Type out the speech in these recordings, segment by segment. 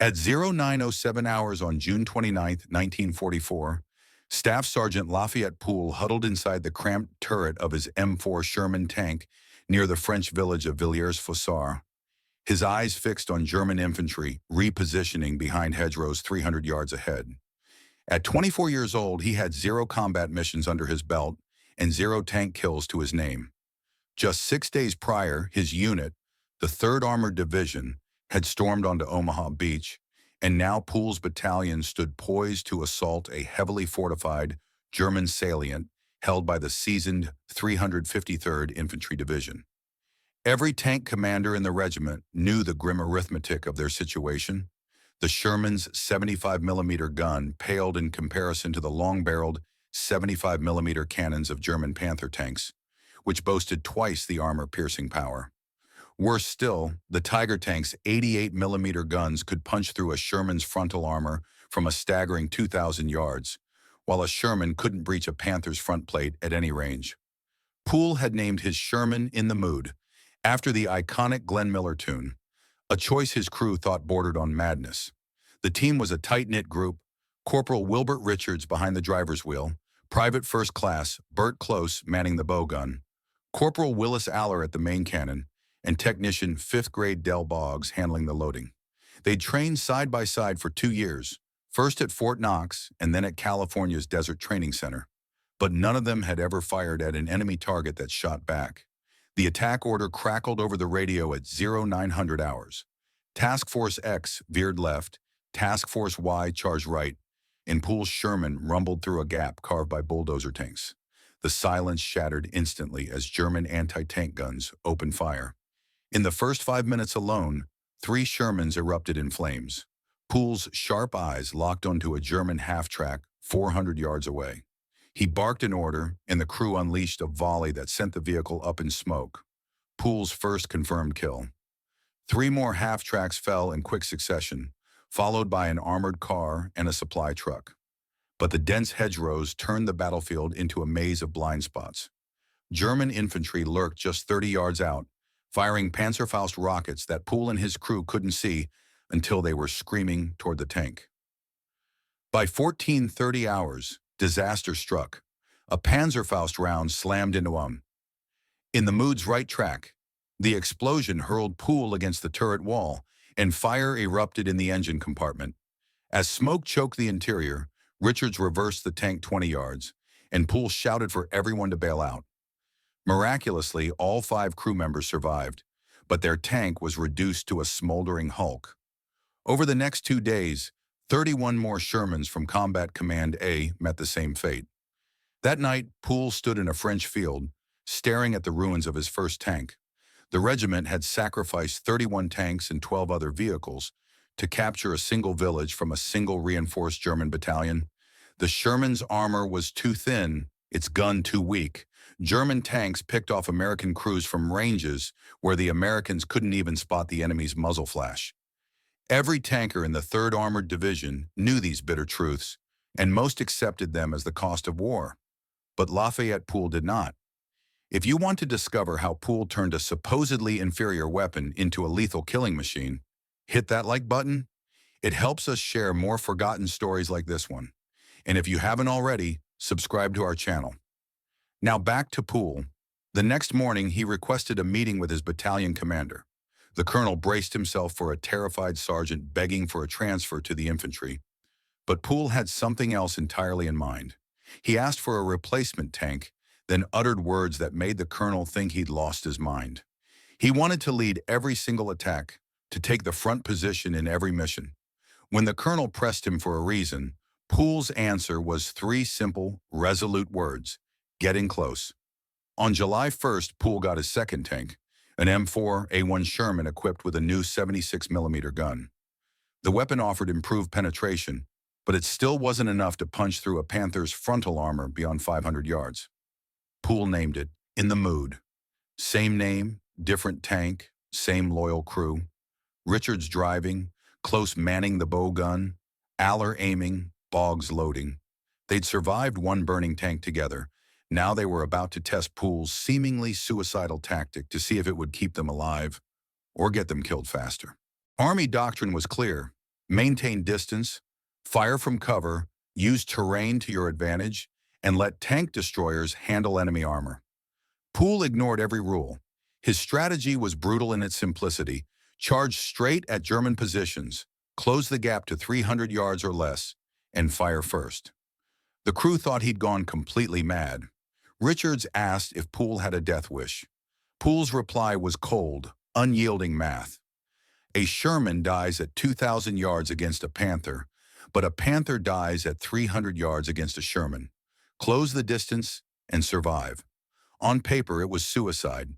At 0907 hours on June 29, 1944, Staff Sergeant Lafayette Pool huddled inside the cramped turret of his M4 Sherman tank near the French village of Villiers-Fossard, his eyes fixed on German infantry repositioning behind hedgerows 300 yards ahead. At 24 years old, he had 0 combat missions under his belt and 0 tank kills to his name. Just 6 days prior, his unit, the 3rd Armored Division, had stormed onto Omaha Beach, and now Pool's battalion stood poised to assault a heavily fortified German salient held by the seasoned 353rd Infantry Division. Every tank commander in the regiment knew the grim arithmetic of their situation. The Sherman's 75mm gun paled in comparison to the long-barreled 75mm cannons of German Panther tanks, which boasted twice the armor-piercing power. Worse still, the Tiger tank's 88mm guns could punch through a Sherman's frontal armor from a staggering 2,000 yards, while a Sherman couldn't breach a Panther's front plate at any range. Pool had named his Sherman In the Mood, after the iconic Glenn Miller tune, a choice his crew thought bordered on madness. The team was a tight-knit group, Corporal Wilbert Richards behind the driver's wheel, Private First Class Bert Close manning the bow gun, Corporal Willis Aller at the main cannon, and Technician 5th grade Del Boggs handling the loading. They'd trained side by side for 2 years, first at Fort Knox and then at California's Desert Training Center. But none of them had ever fired at an enemy target that shot back. The attack order crackled over the radio at 0900 hours. Task Force X veered left, Task Force Y charged right, and Pool's Sherman rumbled through a gap carved by bulldozer tanks. The silence shattered instantly as German anti-tank guns opened fire. In the first 5 minutes alone, 3 Shermans erupted in flames. Pool's sharp eyes locked onto a German half-track 400 yards away. He barked an order, and the crew unleashed a volley that sent the vehicle up in smoke. Pool's first confirmed kill. 3 more half-tracks fell in quick succession, followed by an armored car and a supply truck. But the dense hedgerows turned the battlefield into a maze of blind spots. German infantry lurked just 30 yards out, firing Panzerfaust rockets that Pool and his crew couldn't see until they were screaming toward the tank. By 14:30 hours, disaster struck. A Panzerfaust round slammed into him. In the Mood's right track, the explosion hurled Pool against the turret wall, and fire erupted in the engine compartment. As smoke choked the interior, Richards reversed the tank 20 yards, and Pool shouted for everyone to bail out. Miraculously, all 5 crew members survived, but their tank was reduced to a smoldering hulk. Over the next 2 days, 31 more Shermans from Combat Command A met the same fate. That night, Pool stood in a French field, staring at the ruins of his first tank. The regiment had sacrificed 31 tanks and 12 other vehicles to capture a single village from a single reinforced German battalion. The Sherman's armor was too thin, its gun too weak. German tanks picked off American crews from ranges where the Americans couldn't even spot the enemy's muzzle flash. Every tanker in the 3rd Armored Division knew these bitter truths, and most accepted them as the cost of war. But Lafayette Pool did not. If you want to discover how Pool turned a supposedly inferior weapon into a lethal killing machine, hit that like button. It helps us share more forgotten stories like this one. And if you haven't already, subscribe to our channel. Now back to Pool. The next morning, he requested a meeting with his battalion commander. The colonel braced himself for a terrified sergeant begging for a transfer to the infantry. But Pool had something else entirely in mind. He asked for a replacement tank, then uttered words that made the colonel think he'd lost his mind. He wanted to lead every single attack, to take the front position in every mission. When the colonel pressed him for a reason, Pool's answer was 3 simple, resolute words: getting close. On July 1st, Pool got his second tank, an M4A1 Sherman equipped with a new 76mm gun. The weapon offered improved penetration, but it still wasn't enough to punch through a Panther's frontal armor beyond 500 yards. Pool named it In the Mood. Same name, different tank, same loyal crew. Richards driving, Close manning the bow gun, Aller aiming, Boggs loading. They'd survived one burning tank together. Now they were about to test Pool's seemingly suicidal tactic to see if it would keep them alive or get them killed faster. Army doctrine was clear. Maintain distance, fire from cover, use terrain to your advantage, and let tank destroyers handle enemy armor. Poole ignored every rule. His strategy was brutal in its simplicity: charge straight at German positions, close the gap to 300 yards or less, and fire first. The crew thought he'd gone completely mad. Richards asked if Poole had a death wish. Poole's reply was cold, unyielding math. A Sherman dies at 2,000 yards against a Panther, but a Panther dies at 300 yards against a Sherman. Close the distance and survive. On paper, it was suicide,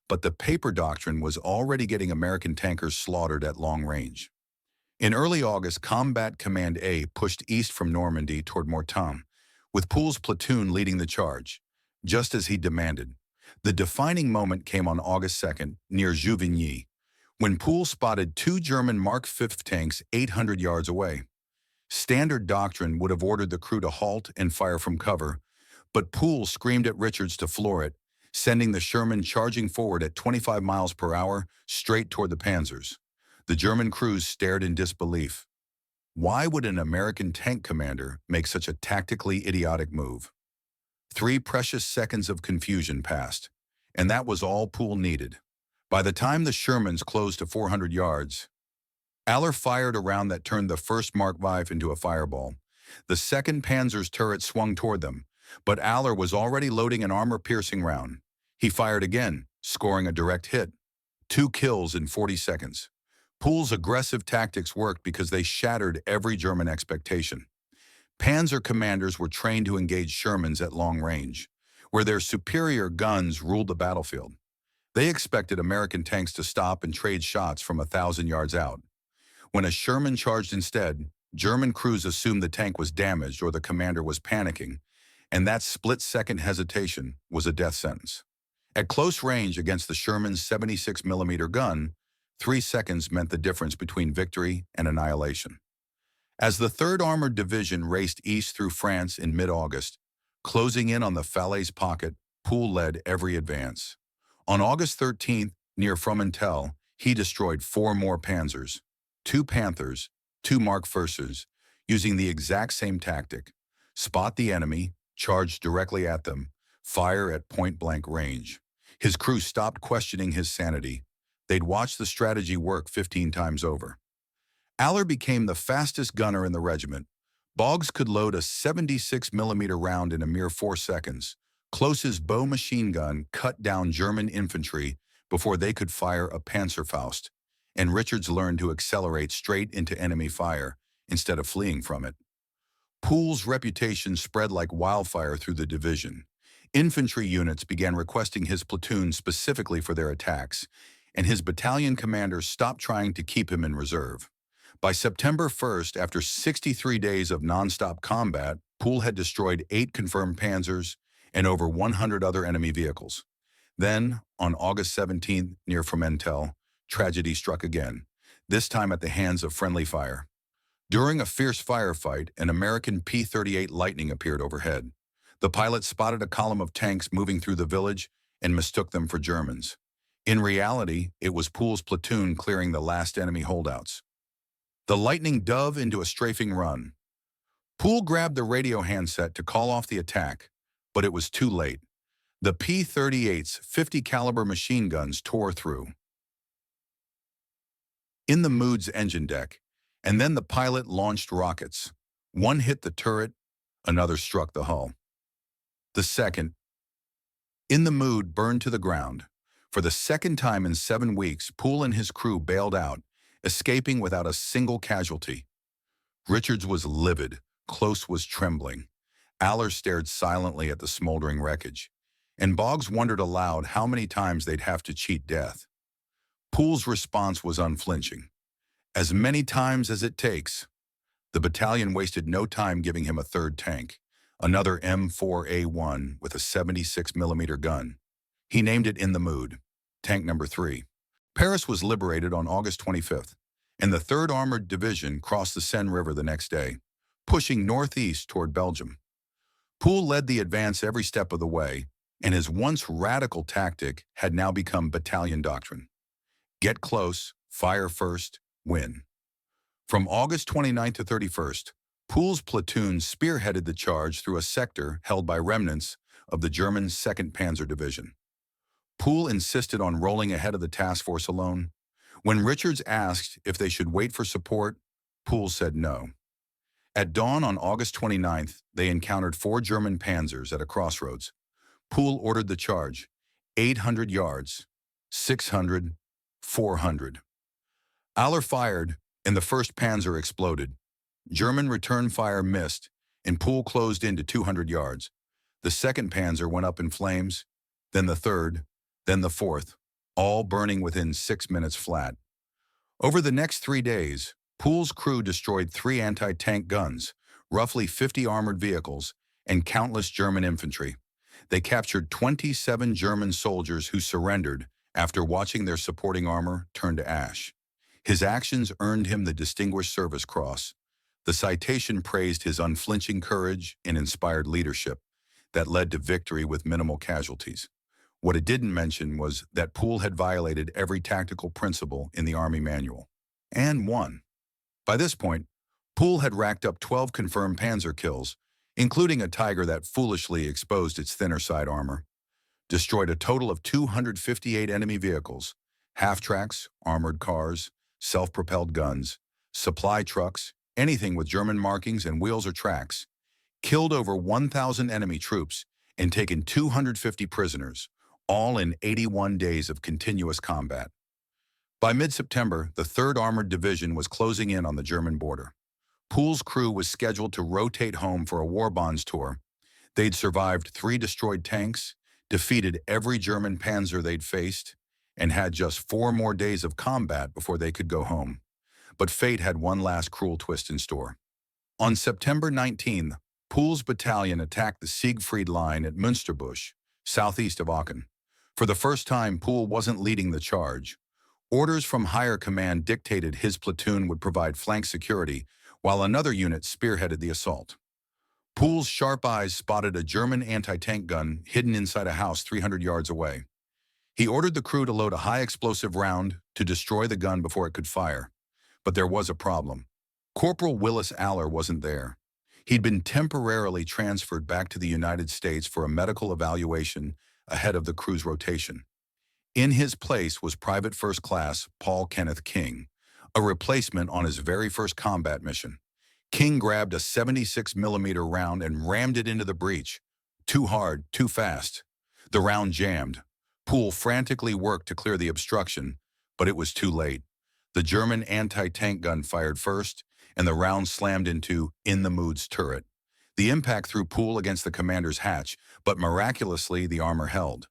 but the paper doctrine was already getting American tankers slaughtered at long range. In early August, Combat Command A pushed east from Normandy toward Mortain, with Poole's platoon leading the charge, just as he demanded. The defining moment came on August 2nd, near Juvigny, when Poole spotted two German Mark V tanks 800 yards away. Standard doctrine would have ordered the crew to halt and fire from cover, but Poole screamed at Richards to floor it, sending the Sherman charging forward at 25 miles per hour straight toward the Panzers. The German crews stared in disbelief. Why would an American tank commander make such a tactically idiotic move? 3 precious seconds of confusion passed, and that was all Poole needed. By the time the Shermans closed to 400 yards, Aller fired a round that turned the first Mark V into a fireball. The second Panzer's turret swung toward them, but Aller was already loading an armor-piercing round. He fired again, scoring a direct hit. 2 kills in 40 seconds. Poole's aggressive tactics worked because they shattered every German expectation. Panzer commanders were trained to engage Shermans at long range, where their superior guns ruled the battlefield. They expected American tanks to stop and trade shots from 1,000 yards out. When a Sherman charged instead, German crews assumed the tank was damaged or the commander was panicking, and that split-second hesitation was a death sentence. At close range against the Sherman's 76mm gun, 3 seconds meant the difference between victory and annihilation. As the 3rd Armored Division raced east through France in mid-August, closing in on the Falaise pocket, Poole led every advance. On August 13th, near Fromentel, he destroyed 4 more Panzers, 2 Panthers, 2 Mark I's, using the exact same tactic: spot the enemy, charge directly at them, fire at point-blank range. His crew stopped questioning his sanity. They'd watched the strategy work 15 times over. Aller became the fastest gunner in the regiment. Boggs could load a 76mm round in a mere 4 seconds. Close's bow machine gun cut down German infantry before they could fire a Panzerfaust, and Richards learned to accelerate straight into enemy fire instead of fleeing from it. Poole's reputation spread like wildfire through the division. Infantry units began requesting his platoon specifically for their attacks, and his battalion commanders stopped trying to keep him in reserve. By September 1st, after 63 days of nonstop combat, Poole had destroyed 8 confirmed Panzers and over 100 other enemy vehicles. Then, on August 17th, near Fromentel, tragedy struck again, this time at the hands of friendly fire. During a fierce firefight, an American P-38 Lightning appeared overhead. The pilot spotted a column of tanks moving through the village and mistook them for Germans. In reality, it was Poole's platoon clearing the last enemy holdouts. The Lightning dove into a strafing run. Poole grabbed the radio handset to call off the attack, but it was too late. The P-38's 50 caliber machine guns tore through. In the Mood's engine deck, and then the pilot launched rockets. One hit the turret, another struck the hull. The second, in the Mood, burned to the ground. For the second time in 7 weeks, Poole and his crew bailed out, escaping without a single casualty. Richards was livid, Close was trembling. Aller stared silently at the smoldering wreckage, and Boggs wondered aloud how many times they'd have to cheat death. Poole's response was unflinching. As many times as it takes. The battalion wasted no time giving him a 3rd tank, another M4A1 with a 76mm gun. He named it In the Mood, Tank Number 3. Paris was liberated on August 25th, and the 3rd Armored Division crossed the Seine River the next day, pushing northeast toward Belgium. Poole led the advance every step of the way, and his once radical tactic had now become battalion doctrine. Get close, fire first, win. From August 29 to 31st, Pool's platoon spearheaded the charge through a sector held by remnants of the German 2nd Panzer Division. Pool insisted on rolling ahead of the task force alone. When Richards asked if they should wait for support, Pool said no. At dawn on August 29th, they encountered 4 German Panzers at a crossroads. Pool ordered the charge, 800 yards, 600, 400. Aller fired, and the 1st Panzer exploded. German return fire missed, and Pool closed in to 200 yards. The 2nd Panzer went up in flames, then the 3rd, then the 4th, all burning within 6 minutes flat. Over the next 3 days, Pool's crew destroyed 3 anti-tank guns, roughly 50 armored vehicles, and countless German infantry. They captured 27 German soldiers who surrendered after watching their supporting armor turn to ash. His actions earned him the Distinguished Service Cross. The citation praised his unflinching courage and inspired leadership that led to victory with minimal casualties. What it didn't mention was that Pool had violated every tactical principle in the Army manual, and won. By this point, Pool had racked up 12 confirmed Panzer kills, including a Tiger that foolishly exposed its thinner side armor, destroyed a total of 258 enemy vehicles, half-tracks, armored cars, self-propelled guns, supply trucks, anything with German markings and wheels or tracks, killed over 1,000 enemy troops, and taken 250 prisoners, all in 81 days of continuous combat. By mid-September, the 3rd Armored Division was closing in on the German border. Pool's crew was scheduled to rotate home for a war bonds tour. They'd survived 3 destroyed tanks, defeated every German panzer they'd faced, and had just 4 more days of combat before they could go home. But fate had one last cruel twist in store. On September 19th, Pool's battalion attacked the Siegfried Line at Münsterbusch, southeast of Aachen. For the first time, Pool wasn't leading the charge. Orders from higher command dictated his platoon would provide flank security, while another unit spearheaded the assault. Pool's sharp eyes spotted a German anti-tank gun hidden inside a house 300 yards away. He ordered the crew to load a high-explosive round to destroy the gun before it could fire. But there was a problem. Corporal Willis Aller wasn't there. He'd been temporarily transferred back to the United States for a medical evaluation ahead of the crew's rotation. In his place was Private First Class Paul Kenneth King, a replacement on his very first combat mission. King grabbed a 76mm round and rammed it into the breach. Too hard, too fast. The round jammed. Pool frantically worked to clear the obstruction, but it was too late. The German anti-tank gun fired first, and the round slammed into In the Mood's turret. The impact threw Pool against the commander's hatch, but miraculously the armor held.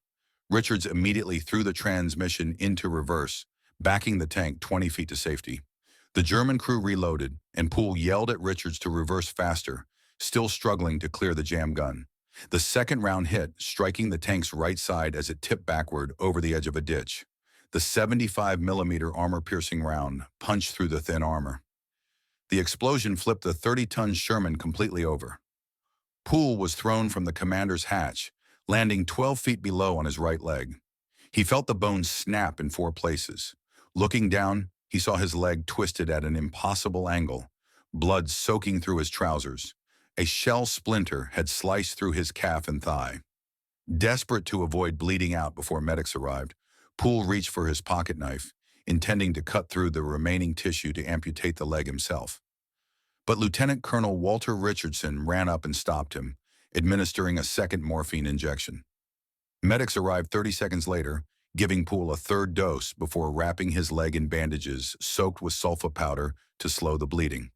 Richards immediately threw the transmission into reverse, backing the tank 20 feet to safety. The German crew reloaded, and Pool yelled at Richards to reverse faster, still struggling to clear the jam gun. The second round hit, striking the tank's right side as it tipped backward over the edge of a ditch. The 75mm armor-piercing round punched through the thin armor. The explosion flipped the 30-ton Sherman completely over. Pool was thrown from the commander's hatch, landing 12 feet below on his right leg. He felt the bones snap in 4 places. Looking down, he saw his leg twisted at an impossible angle, blood soaking through his trousers. A shell splinter had sliced through his calf and thigh. Desperate to avoid bleeding out before medics arrived, Pool reached for his pocket knife, intending to cut through the remaining tissue to amputate the leg himself. But Lieutenant Colonel Walter Richardson ran up and stopped him, administering a second morphine injection. Medics arrived 30 seconds later, giving Pool a 3rd dose before wrapping his leg in bandages soaked with sulfa powder to slow the bleeding.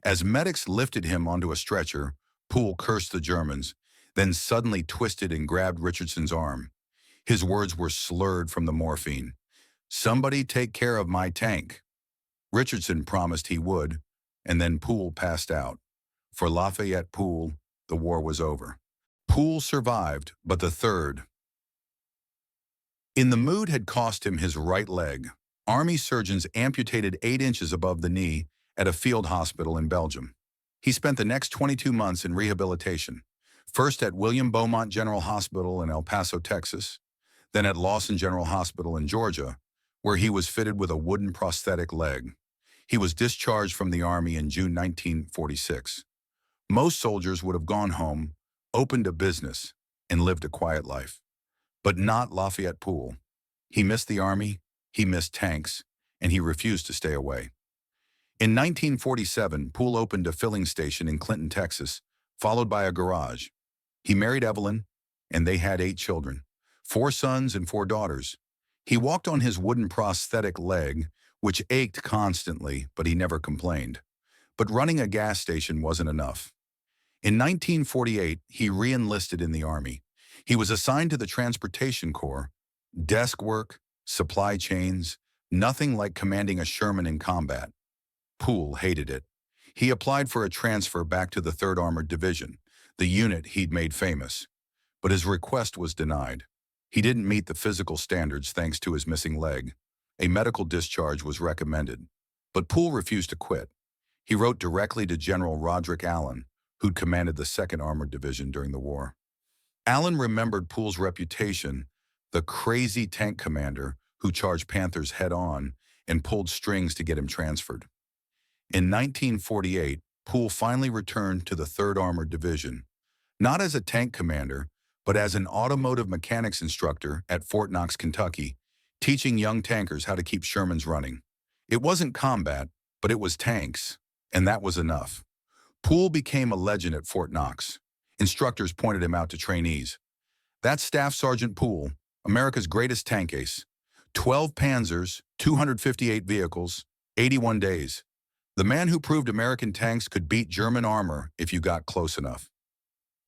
As medics lifted him onto a stretcher, Pool cursed the Germans, then suddenly twisted and grabbed Richardson's arm. His words were slurred from the morphine. "Somebody take care of my tank." Richardson promised he would, and then Pool passed out. For Lafayette Pool, the war was over. Pool survived, but the 3rd. In the Mood had cost him his right leg. Army surgeons amputated 8 inches above the knee at a field hospital in Belgium. He spent the next 22 months in rehabilitation, first at William Beaumont General Hospital in El Paso, Texas, then at Lawson General Hospital in Georgia, where he was fitted with a wooden prosthetic leg. He was discharged from the Army in June 1946. Most soldiers would have gone home, opened a business, and lived a quiet life. But not Lafayette Pool. He missed the Army, he missed tanks, and he refused to stay away. In 1947, Pool opened a filling station in Clinton, Texas, followed by a garage. He married Evelyn, and they had 8 children, 4 sons and 4 daughters. He walked on his wooden prosthetic leg, which ached constantly, but he never complained. But running a gas station wasn't enough. In 1948, he re-enlisted in the Army. He was assigned to the Transportation Corps. Desk work, supply chains, nothing like commanding a Sherman in combat. Pool hated it. He applied for a transfer back to the 3rd Armored Division, the unit he'd made famous. But his request was denied. He didn't meet the physical standards thanks to his missing leg. A medical discharge was recommended. But Pool refused to quit. He wrote directly to General Roderick Allen, who'd commanded the 2nd Armored Division during the war. Allen remembered Pool's reputation, the crazy tank commander who charged Panthers head-on and pulled strings to get him transferred. In 1948, Pool finally returned to the 3rd Armored Division, not as a tank commander, but as an automotive mechanics instructor at Fort Knox, Kentucky, teaching young tankers how to keep Shermans running. It wasn't combat, but it was tanks, and that was enough. Pool became a legend at Fort Knox. Instructors pointed him out to trainees. That's Staff Sergeant Pool, America's greatest tank ace. 12 Panzers, 258 vehicles, 81 days. The man who proved American tanks could beat German armor if you got close enough.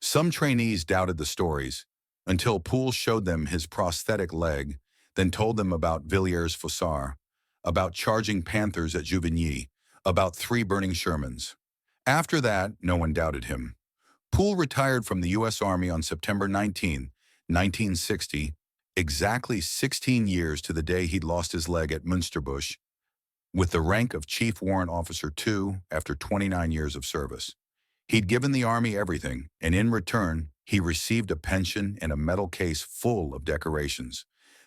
Some trainees doubted the stories, until Pool showed them his prosthetic leg, then told them about Villiers-Fossard, about charging Panthers at WWII, about 3 burning Shermans. After that, no one doubted him. Pool retired from the U.S. Army on September 19, 1960, exactly 16 years to the day he'd lost his leg at Münsterbusch, with the rank of Chief Warrant Officer II after 29 years of service. He'd given the Army everything, and in return, he received a pension and a medal case full of decorations.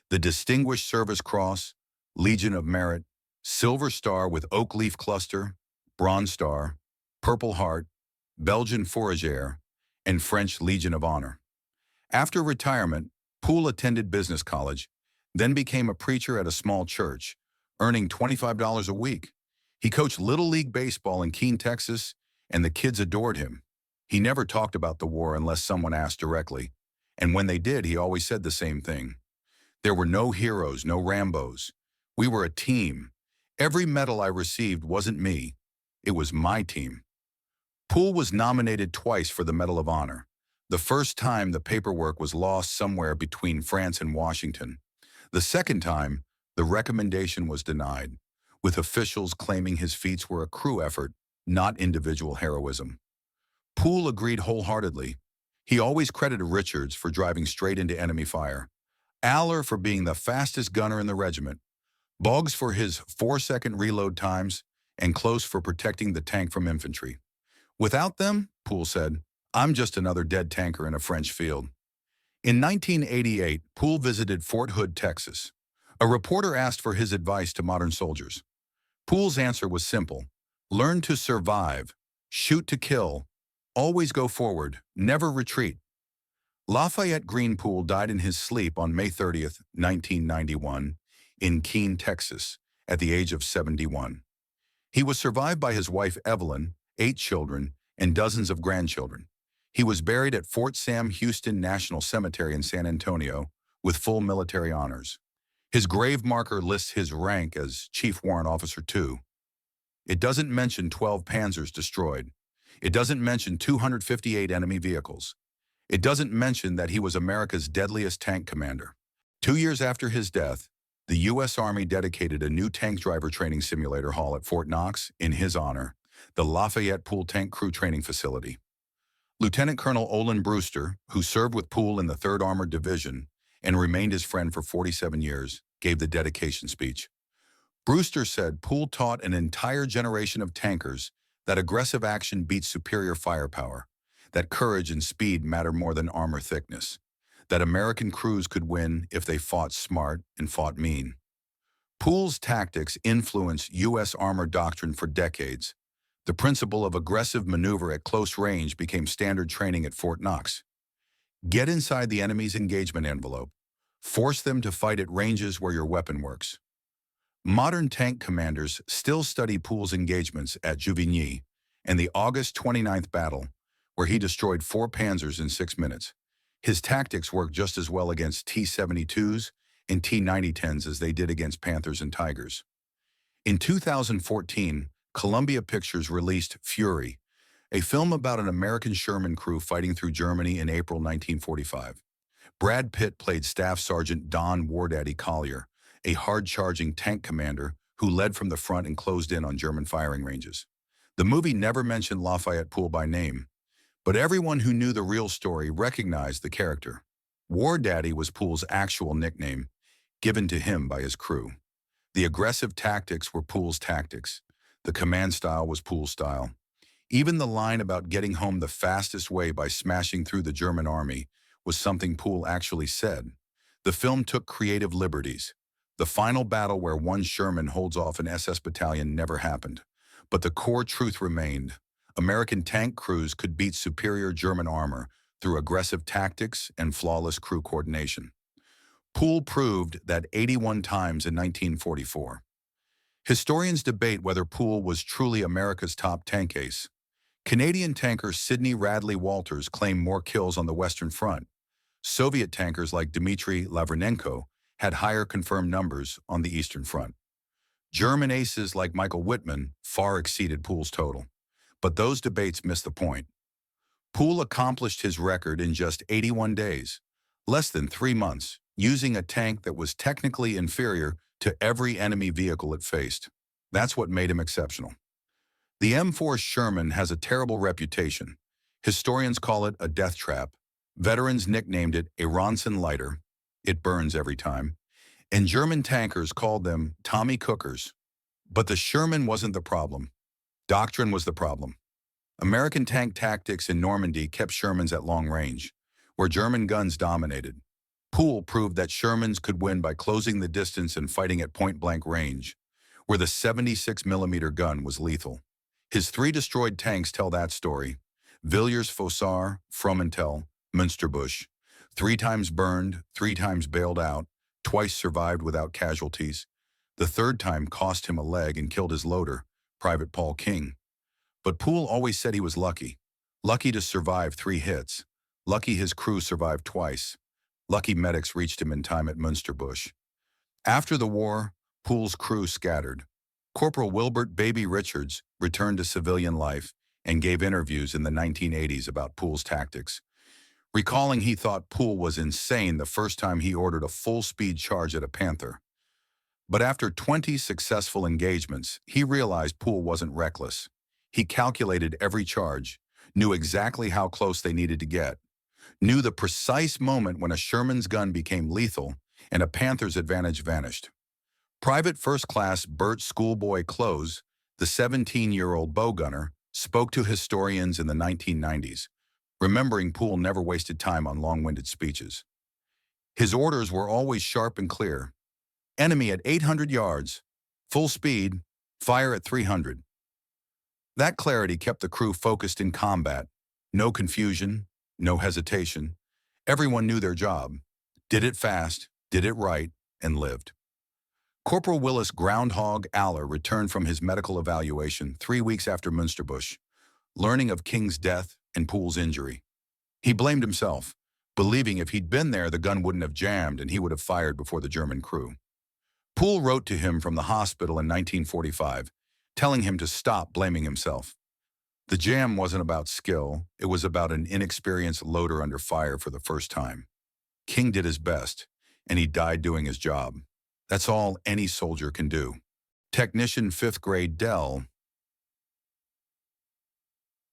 The Distinguished Service Cross, Legion of Merit, Silver Star with Oak Leaf Cluster, Bronze Star, Purple Heart, Belgian Fourragère, and French Legion of Honor. After retirement, Pool attended business college, then became a preacher at a small church, earning $25 a week. He coached Little League Baseball in Keene, Texas, and the kids adored him. He never talked about the war unless someone asked directly, and when they did, he always said the same thing. There were no heroes, no Rambos. We were a team. Every medal I received wasn't me. It was my team. Pool was nominated twice for the Medal of Honor. The first time, the paperwork was lost somewhere between France and Washington. The second time, the recommendation was denied, with officials claiming his feats were a crew effort, not individual heroism. Pool agreed wholeheartedly. He always credited Richards for driving straight into enemy fire, Aller for being the fastest gunner in the regiment, Boggs for his 4-second reload times, and Close for protecting the tank from infantry. Without them, Pool said, I'm just another dead tanker in a French field. In 1988, Pool visited Fort Hood, Texas. A reporter asked for his advice to modern soldiers. Pool's answer was simple. Learn to survive, shoot to kill, always go forward, never retreat. Lafayette Green Pool died in his sleep on May 30, 1991, in Keene, Texas, at the age of 71. He was survived by his wife Evelyn, 8 children, and dozens of grandchildren. He was buried at Fort Sam Houston National Cemetery in San Antonio with full military honors. His grave marker lists his rank as Chief Warrant Officer II. It doesn't mention 12 Panzers destroyed. It doesn't mention 258 enemy vehicles. It doesn't mention that he was America's deadliest tank commander. 2 years after his death, the U.S. Army dedicated a new tank driver training simulator hall at Fort Knox in his honor, the Lafayette Pool Tank Crew Training Facility. Lieutenant Colonel Olin Brewster, who served with Pool in the 3rd Armored Division and remained his friend for 47 years, gave the dedication speech. Brewster said Pool taught an entire generation of tankers that aggressive action beats superior firepower, that courage and speed matter more than armor thickness, that American crews could win if they fought smart and fought mean. Pool's tactics influenced U.S. armor doctrine for decades. The principle of aggressive maneuver at close range became standard training at Fort Knox. Get inside the enemy's engagement envelope. Force them to fight at ranges where your weapon works. Modern tank commanders still study Pool's engagements at WWII and the August 29th battle, where he destroyed 4 Panzers in 6 minutes. His tactics worked just as well against T-72s and T-9010s as they did against Panthers and Tigers. In 2014, Columbia Pictures released Fury, a film about an American Sherman crew fighting through Germany in April 1945. Brad Pitt played Staff Sergeant Don Wardaddy Collier, a hard-charging tank commander who led from the front and closed in on German firing ranges. The movie never mentioned Lafayette Pool by name, but everyone who knew the real story recognized the character. Wardaddy was Pool's actual nickname, given to him by his crew. The aggressive tactics were Pool's tactics. The command style was Pool's style. Even the line about getting home the fastest way by smashing through the German army was something Pool actually said. The film took creative liberties. The final battle where one Sherman holds off an SS battalion never happened. But the core truth remained. American tank crews could beat superior German armor through aggressive tactics and flawless crew coordination. Pool proved that 81 times in 1944. Historians debate whether Pool was truly America's top tank ace. Canadian tanker Sidney Radley Walters claimed more kills on the Western Front. Soviet tankers like Dmitry Lavrenenko had higher confirmed numbers on the Eastern Front. German aces like Michael Wittmann far exceeded Pool's total. But those debates miss the point. Pool accomplished his record in just 81 days, less than 3 months, using a tank that was technically inferior to every enemy vehicle it faced. That's what made him exceptional. The M4 Sherman has a terrible reputation. Historians call it a death trap. Veterans nicknamed it a Ronson lighter. It burns every time. And German tankers called them Tommy Cookers. But the Sherman wasn't the problem. Doctrine was the problem. American tank tactics in Normandy kept Shermans at long range, where German guns dominated. Pool proved that Shermans could win by closing the distance and fighting at point-blank range, where the 76mm gun was lethal. His 3 destroyed tanks tell that story. Villers-Fossard, Fromentel, Münsterbusch. 3 times burned, 3 times bailed out, twice survived without casualties. The 3rd time cost him a leg and killed his loader, Private Paul King. But Pool always said he was lucky. Lucky to survive 3 hits. Lucky his crew survived twice. Lucky medics reached him in time at Münsterbusch. After the war, Pool's crew scattered. Corporal Wilbert "Baby" Richards returned to civilian life and gave interviews in the 1980s about Pool's tactics, recalling he thought Pool was insane the first time he ordered a full-speed charge at a Panther. But after 20 successful engagements, he realized Pool wasn't reckless. He calculated every charge, knew exactly how close they needed to get, knew the precise moment when a Sherman's gun became lethal and a Panther's advantage vanished. Private First Class Bert Schoolboy Close, the 17-year-old bow gunner, spoke to historians in the 1990s, remembering Pool never wasted time on long-winded speeches. His orders were always sharp and clear. Enemy at 800 yards, full speed, fire at 300. That clarity kept the crew focused in combat. No confusion, no hesitation. Everyone knew their job, did it fast, did it right, and lived. Corporal Willis Groundhog Aller returned from his medical evaluation 3 weeks after Münsterbusch, learning of King's death and Pool's injury. He blamed himself, believing if he'd been there, the gun wouldn't have jammed and he would have fired before the German crew. Pool wrote to him from the hospital in 1945, telling him to stop blaming himself. The jam wasn't about skill, it was about an inexperienced loader under fire for the first time. King did his best, and he died doing his job. That's all any soldier can do. Technician 5th grade Dell.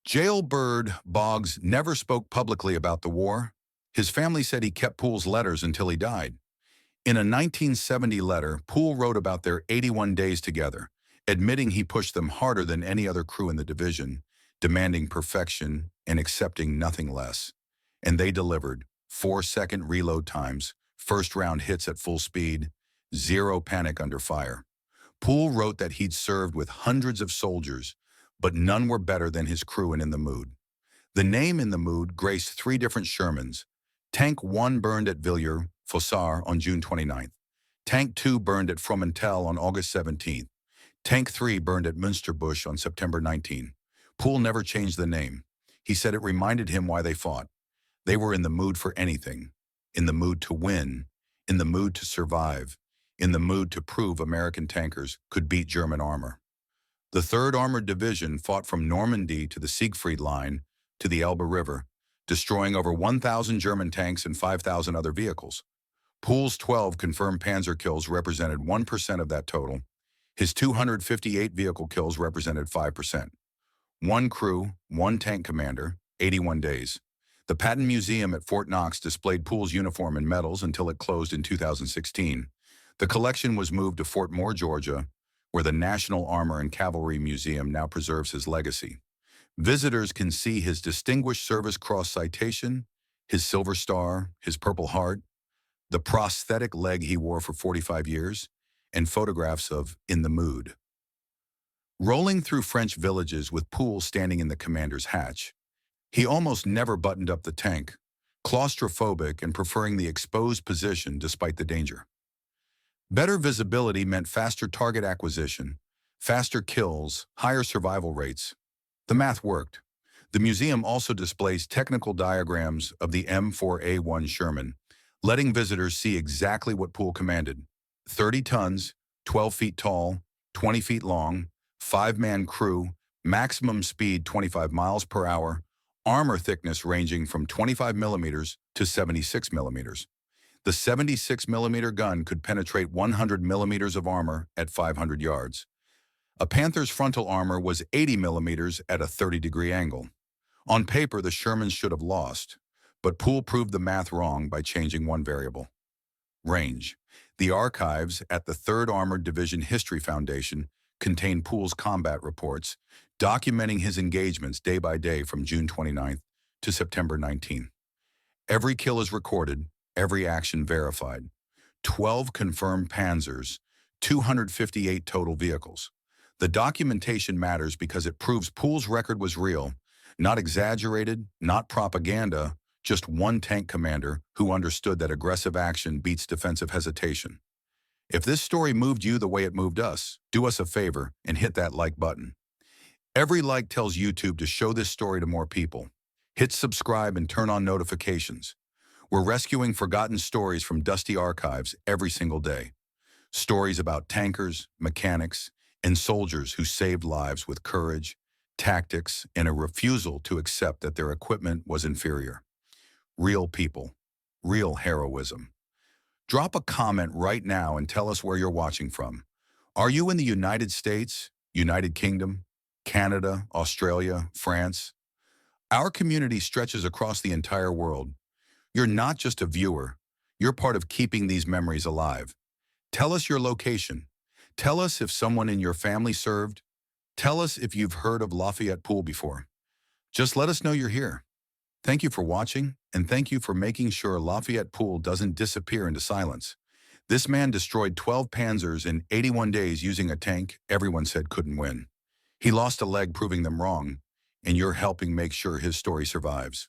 Jailbird Boggs never spoke publicly about the war. His family said he kept Pool's letters until he died. In a 1970 letter, Pool wrote about their 81 days together, admitting he pushed them harder than any other crew in the division, demanding perfection and accepting nothing less. And they delivered 4-second reload times, first-round hits at full speed, zero panic under fire. Poole wrote that he'd served with hundreds of soldiers, but none were better than his crew and In the Mood. The name In the Mood graced three different Shermans. Tank 1 burned at Villers-Fossard on June 29th. Tank 2 burned at Fromentel on August 17th. Tank 3 burned at Münsterbusch on September 19. Poole never changed the name. He said it reminded him why they fought. They were in the mood for anything. In the mood to win. In the mood to survive. In the mood to prove American tankers could beat German armor. The 3rd Armored Division fought from Normandy to the Siegfried Line to the Elbe River, destroying over 1,000 German tanks and 5,000 other vehicles. Poole's 12 confirmed Panzer kills represented 1% of that total. His 258 vehicle kills represented 5%. One crew, one tank commander, 81 days. The Patton Museum at Fort Knox displayed Poole's uniform and medals until it closed in 2016. The collection was moved to Fort Moore, Georgia, where the National Armor and Cavalry Museum now preserves his legacy. Visitors can see his Distinguished Service Cross citation, his Silver Star, his Purple Heart, the prosthetic leg he wore for 45 years, and photographs of In the Mood. Rolling through French villages with Poole standing in the commander's hatch, he almost never buttoned up the tank, claustrophobic and preferring the exposed position despite the danger. Better visibility meant faster target acquisition, faster kills, higher survival rates. The math worked. The museum also displays technical diagrams of the M4A1 Sherman, letting visitors see exactly what Poole commanded. 30 tons, 12 feet tall, 20 feet long, 5-man crew, maximum speed 25 miles per hour, armor thickness ranging from 25 millimeters to 76 millimeters. The 76-millimeter gun could penetrate 100 millimeters of armor at 500 yards. A Panther's frontal armor was 80 millimeters at a 30-degree angle. On paper, the Shermans should have lost, but Poole proved the math wrong by changing one variable. Range. The archives at the 3rd Armored Division History Foundation contain Poole's combat reports, documenting his engagements day by day from June 29th to September 19th. Every kill is recorded, every action verified. 12 confirmed Panzers, 258 total vehicles. The documentation matters because it proves Poole's record was real, not exaggerated, not propaganda, just one tank commander who understood that aggressive action beats defensive hesitation. If this story moved you the way it moved us, do us a favor and hit that like button. Every like tells YouTube to show this story to more people. Hit subscribe and turn on notifications. We're rescuing forgotten stories from dusty archives every single day. Stories about tankers, mechanics, and soldiers who saved lives with courage, tactics, and a refusal to accept that their equipment was inferior. Real people, real heroism. Drop a comment right now and tell us where you're watching from. Are you in the United States, United Kingdom, Canada, Australia, France? Our community stretches across the entire world. You're not just a viewer. You're part of keeping these memories alive. Tell us your location. Tell us if someone in your family served. Tell us if you've heard of Lafayette Pool before. Just let us know you're here. Thank you for watching, and thank you for making sure Lafayette Pool doesn't disappear into silence. This man destroyed 12 Panzers in 81 days using a tank everyone said couldn't win. He lost a leg proving them wrong, and you're helping make sure his story survives.